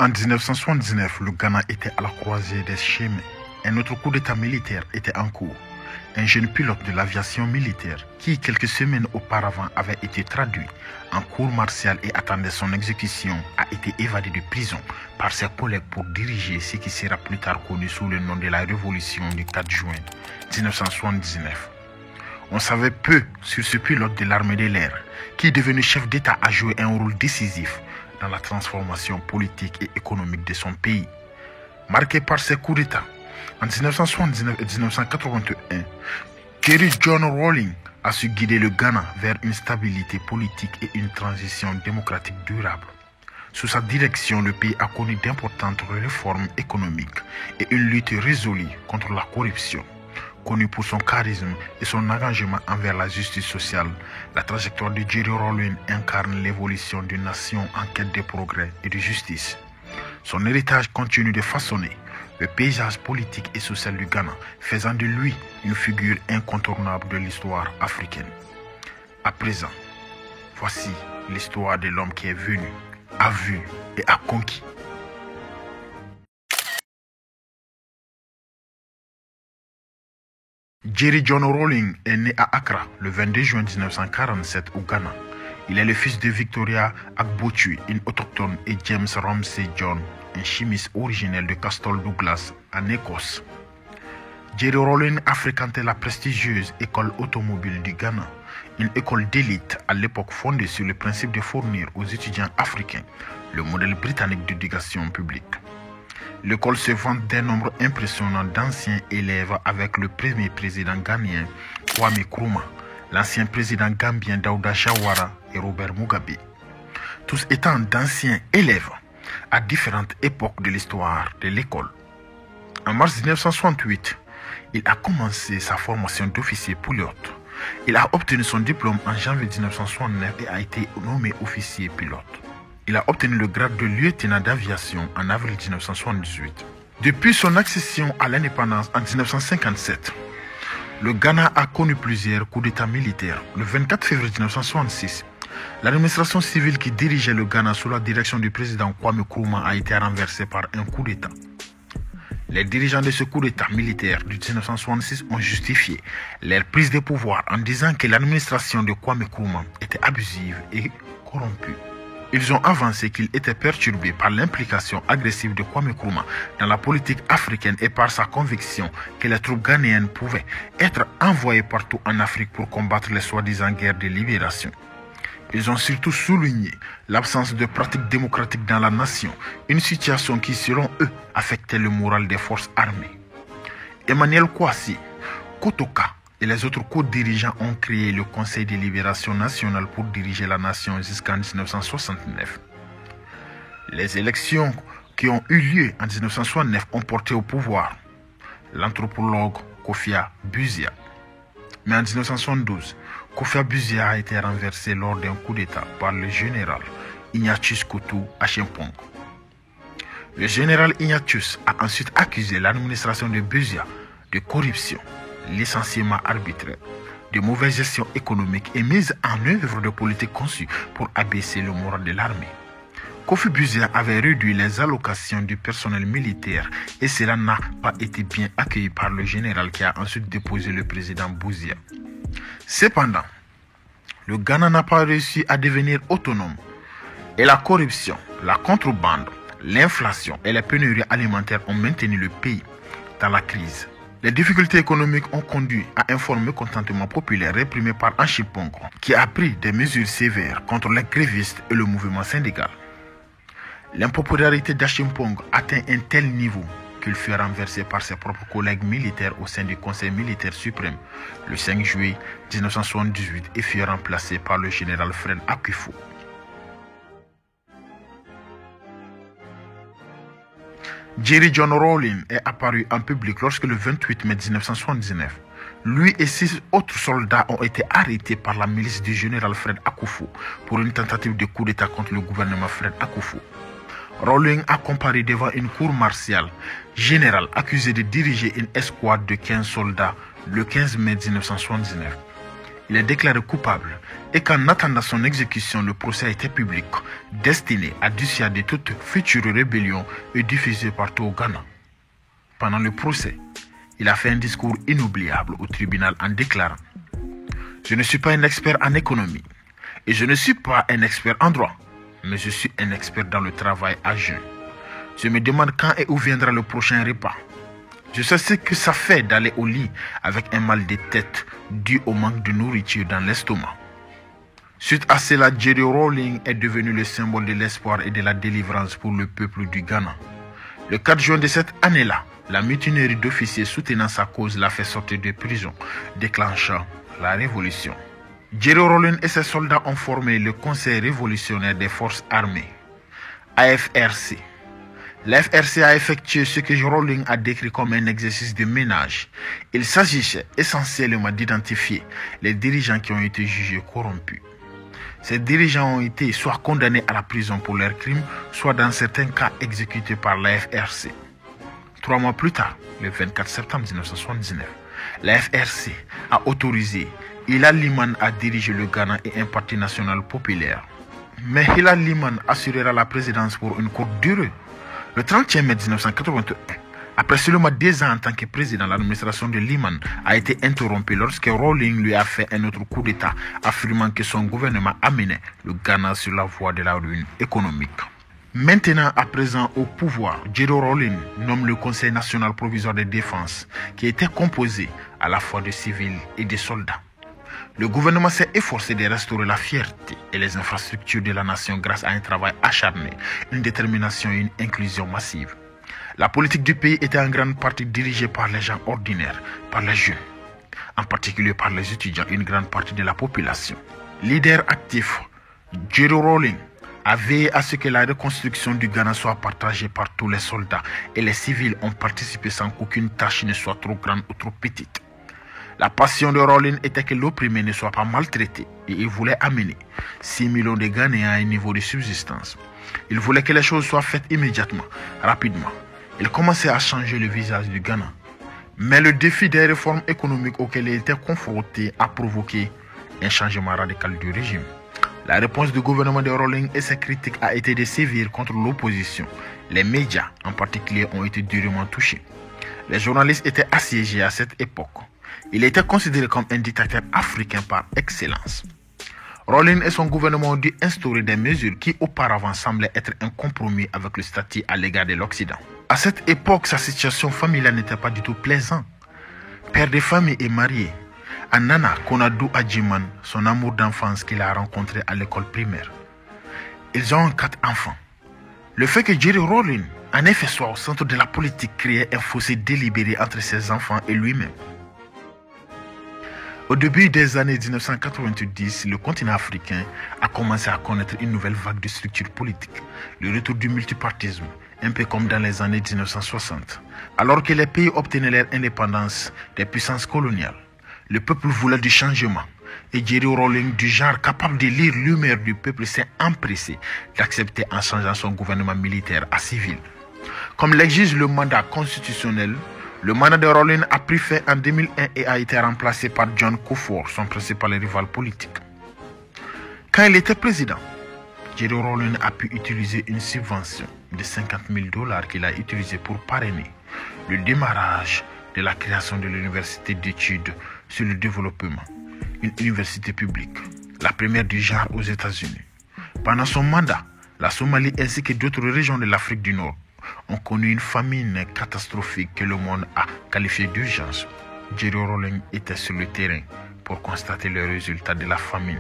En 1979, le Ghana était à la croisée des chemins. Un autre coup d'état militaire était en cours. Un jeune pilote de l'aviation militaire qui, quelques semaines auparavant, avait été traduit en cour martiale et attendait son exécution, a été évadé de prison par ses collègues pour diriger ce qui sera plus tard connu sous le nom de la Révolution du 4 juin 1979. On savait peu sur ce pilote de l'armée de l'air qui, devenu chef d'État, a joué un rôle décisif dans la transformation politique et économique de son pays. Marqué par ses coups d'État, en 1979 et 1981, Jerry John Rawlings a su guider le Ghana vers une stabilité politique et une transition démocratique durable. Sous sa direction, le pays a connu d'importantes réformes économiques et une lutte résolue contre la corruption. Connu pour son charisme et son engagement envers la justice sociale, la trajectoire de Jerry Rawlings incarne l'évolution d'une nation en quête de progrès et de justice. Son héritage continue de façonner le paysage politique et social du Ghana, faisant de lui une figure incontournable de l'histoire africaine. À présent, voici l'histoire de l'homme qui est venu, a vu et a conquis. Jerry John Rawlings est né à Accra le 22 juin 1947 au Ghana. Il est le fils de Victoria Agbotui, une autochtone, et James Ramsey John, un chimiste originel de Castle Douglas, en Écosse. Jerry Rawlings a fréquenté la prestigieuse école automobile du Ghana, une école d'élite à l'époque fondée sur le principe de fournir aux étudiants africains le modèle britannique d'éducation publique. L'école se vante d'un nombre impressionnant d'anciens élèves avec le premier président ghanéen Kwame Nkrumah, l'ancien président gambien Daouda Jawara et Robert Mugabe. Tous étant d'anciens élèves à différentes époques de l'histoire de l'école. En mars 1968, il a commencé sa formation d'officier pilote. Il a obtenu son diplôme en janvier 1969 et a été nommé officier pilote. Il a obtenu le grade de lieutenant d'aviation en avril 1978. Depuis son accession à l'indépendance en 1957, le Ghana a connu plusieurs coups d'État militaires. Le 24 février 1966, l'administration civile qui dirigeait le Ghana sous la direction du président Kwame Nkrumah a été renversée par un coup d'État. Les dirigeants de ce coup d'État militaire de 1966 ont justifié leur prise de pouvoir en disant que l'administration de Kwame Nkrumah était abusive et corrompue. Ils ont avancé qu'il était perturbé par l'implication agressive de Kwame Nkrumah dans la politique africaine et par sa conviction que les troupes ghanéennes pouvaient être envoyées partout en Afrique pour combattre les soi-disant guerres de libération. Ils ont surtout souligné l'absence de pratiques démocratiques dans la nation, une situation qui, selon eux, affectait le moral des forces armées. Emmanuel Kouassi, Kotoka et les autres co-dirigeants ont créé le Conseil de libération nationale pour diriger la nation jusqu'en 1969. Les élections qui ont eu lieu en 1969 ont porté au pouvoir l'anthropologue Kofia Buzia. Mais en 1972, Kofia Buzia a été renversé lors d'un coup d'État par le général Ignatius Kutu Acheampong. Le général Ignatius a ensuite accusé l'administration de Buzia de corruption, licenciement arbitraire, de mauvaise gestion économique et mise en œuvre de politiques conçues pour abaisser le moral de l'armée. Kofi Buzia avait réduit les allocations du personnel militaire et cela n'a pas été bien accueilli par le général qui a ensuite déposé le président Buzia. Cependant, le Ghana n'a pas réussi à devenir autonome et la corruption, la contrebande, l'inflation et les pénuries alimentaires ont maintenu le pays dans la crise. Les difficultés économiques ont conduit à un fort mécontentement populaire réprimé par Acheampong qui a pris des mesures sévères contre les grévistes et le mouvement syndical. L'impopularité d'Acheampong atteint un tel niveau qu'il fut renversé par ses propres collègues militaires au sein du Conseil militaire suprême le 5 juillet 1978 et fut remplacé par le général Fred Akufo. Jerry John Rawlings est apparu en public lorsque le 28 mai 1979, lui et 6 autres soldats ont été arrêtés par la milice du général Fred Akufo pour une tentative de coup d'État contre le gouvernement Fred Akufo. Rawlings a comparé devant une cour martiale générale accusé de diriger une escouade de 15 soldats le 15 mai 1979. il est déclaré coupable et qu'en attendant son exécution, le procès a été public, destiné à dissuader toute future rébellion et diffusé partout au Ghana. Pendant le procès, il a fait un discours inoubliable au tribunal en déclarant « Je ne suis pas un expert en économie et je ne suis pas un expert en droit, mais je suis un expert dans le travail à jeun. Je me demande quand et où viendra le prochain repas. Je sais ce que ça fait d'aller au lit avec un mal de tête dû au manque de nourriture dans l'estomac. » Suite à cela, Jerry Rawlings est devenu le symbole de l'espoir et de la délivrance pour le peuple du Ghana. Le 4 juin de cette année-là, la mutinerie d'officiers soutenant sa cause l'a fait sortir de prison, déclenchant la révolution. Jerry Rawlings et ses soldats ont formé le Conseil révolutionnaire des forces armées, AFRC. L'AFRC a effectué ce que Rawlings a décrit comme un exercice de ménage. Il s'agissait essentiellement d'identifier les dirigeants qui ont été jugés corrompus. Ces dirigeants ont été soit condamnés à la prison pour leurs crimes, soit dans certains cas exécutés par l'AFRC. 3 mois plus tard, le 24 septembre 1979, l'AFRC a autorisé Hilal Liman à diriger le Ghana et un parti national populaire. Mais Hilal Liman assurera la présidence pour une courte durée. Le 31 mai 1981, après seulement 2 ans en tant que président, l'administration de Liman a été interrompue lorsque Rawlings lui a fait un autre coup d'État, affirmant que son gouvernement amenait le Ghana sur la voie de la ruine économique. Maintenant à présent au pouvoir, Jerry Rawlings nomme le Conseil national provisoire de défense, qui était composé à la fois de civils et de soldats. Le gouvernement s'est efforcé de restaurer la fierté et les infrastructures de la nation grâce à un travail acharné, une détermination et une inclusion massive. La politique du pays était en grande partie dirigée par les gens ordinaires, par les jeunes, en particulier par les étudiants, une grande partie de la population. Leader actif, Jerry Rawlings a veillé à ce que la reconstruction du Ghana soit partagée par tous les soldats et les civils ont participé sans qu'aucune tâche ne soit trop grande ou trop petite. La passion de Rawlings était que l'opprimé ne soit pas maltraité et il voulait amener 6 millions de Ghanéens à un niveau de subsistance. Il voulait que les choses soient faites immédiatement, rapidement. Il commençait à changer le visage du Ghana. Mais le défi des réformes économiques auxquelles il était confronté a provoqué un changement radical du régime. La réponse du gouvernement de Rawlings et ses critiques a été de sévir contre l'opposition. Les médias en particulier ont été durement touchés. Les journalistes étaient assiégés à cette époque. Il était considéré comme un dictateur africain par excellence. Rawlings et son gouvernement ont dû instaurer des mesures qui auparavant semblaient être un compromis avec le statut à l'égard de l'Occident. À cette époque, sa situation familiale n'était pas du tout plaisante. Père de famille et marié, Nana Konadu Adjiman, son amour d'enfance qu'il a rencontré à l'école primaire. Ils ont 4 enfants. Le fait que Jerry Rawlings, en effet, soit au centre de la politique créait un fossé délibéré entre ses enfants et lui-même. Au début des années 1990, le continent africain a commencé à connaître une nouvelle vague de structures politiques, le retour du multipartisme, un peu comme dans les années 1960. Alors que les pays obtenaient leur indépendance des puissances coloniales, le peuple voulait du changement. Et Jerry Rawlings, du genre capable de lire l'humeur du peuple, s'est empressé d'accepter en changeant son gouvernement militaire à civil. Comme l'exige le mandat constitutionnel, le mandat de Rawlings a pris fin en 2001 et a été remplacé par John Kufuor, son principal rival politique. Quand il était président, Jerry Rawlings a pu utiliser une subvention de $50,000 qu'il a utilisée pour parrainer le démarrage de la création de l'université d'études sur le développement, une université publique, la première du genre aux États-Unis. Pendant son mandat, la Somalie ainsi que d'autres régions de l'Afrique du Nord ont connu une famine catastrophique que le monde a qualifiée d'urgence. Jerry Rawlings était sur le terrain pour constater les résultats de la famine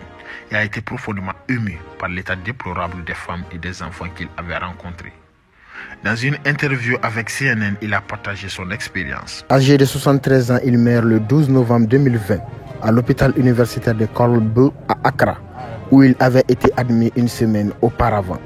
et a été profondément ému par l'état déplorable des femmes et des enfants qu'il avait rencontrés. Dans une interview avec CNN, il a partagé son expérience. Âgé de 73 ans, il meurt le 12 novembre 2020 à l'hôpital universitaire de Korle Bu à Accra, où il avait été admis une semaine auparavant.